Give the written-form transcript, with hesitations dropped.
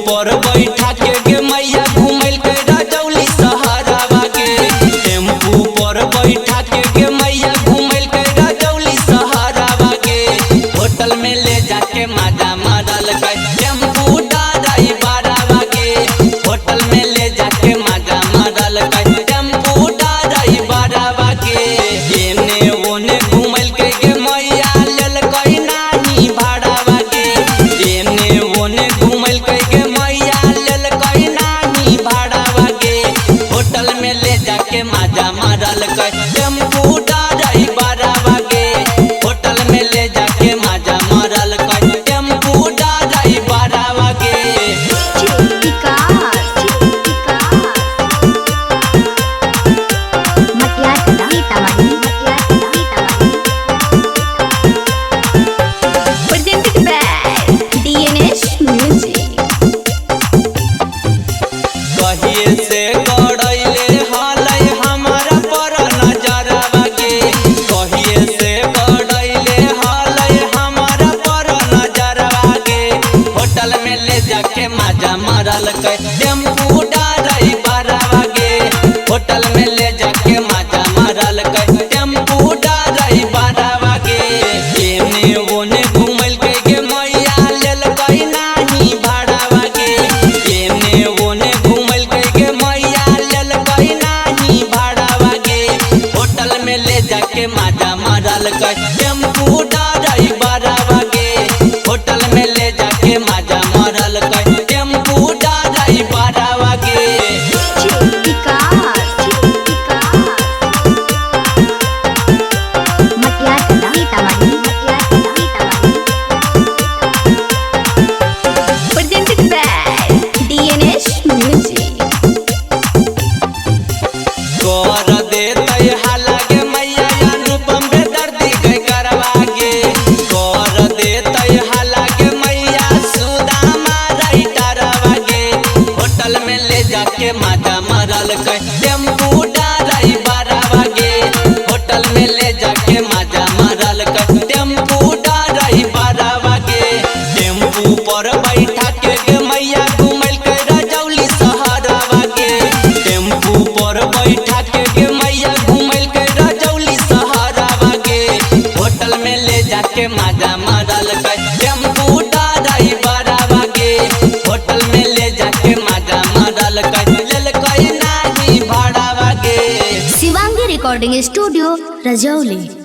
पर बैठा के मैया घूमल के रजौली सहारावा के। टेम्पू पर बैठा के मैया घूमल के रजौली सहारावा के। होटल में ले जाके माजा मारल के टेम्पू ड्राइवरवा के। होटल में ले जाके माजा मारल के टेम्पू ड्राइवरवा के। एने ओने घूमल के मैया लेल कई नाही भाड़ावा के। एने ओने घूमल के माजा मारल के टेम्पू ड्राइवरवा के। होटल में ले जाके माजा मारल के टेम्पू ड्राइवरवा के। कहिए से गड़ैले हालै हमारा पर नजरवा के। कहिए से गड़ैले हालै हमारा पर नजरवा के। होटल में ले जाके माजा मारल के टेम्पू ड्राइवरवा के। होटल में ले जाके माजा मारल के टेम्पू ड्राइवरवा के। एने ओने घूमल के मैया लेल कई नाही भाड़ावा के। एने ओने जाके माजा मारल के टेम्पू ड्राइवरवा के। होटल में ले जाके माजा मारल के टेम्पू ड्राइवरवा के। कर देते हाला के मैया अनुपम बेदर्दी के करवा के। कर देते हाला के मैया सुदामा राइटरवा के। होटल में ले जाके माजा मारल के टेम्पू ड्राइवरवा के। होटल में ले जाके माजा मारल के टेम्पू ड्राइवरवा के। टेम्पू पर बैठा के मैया घूमल के रजौली सहारावा के। टेम्पू पर बैठा के मैया घूमल के रजौली सहारावा के। होटल में ले जाके माजा मारल के टेम्पू ड्राइवरवा के। होटल में ले जाके माजा मारल के लेल कई नाही भाड़ावा के। Shivangi recording studio Rajauli.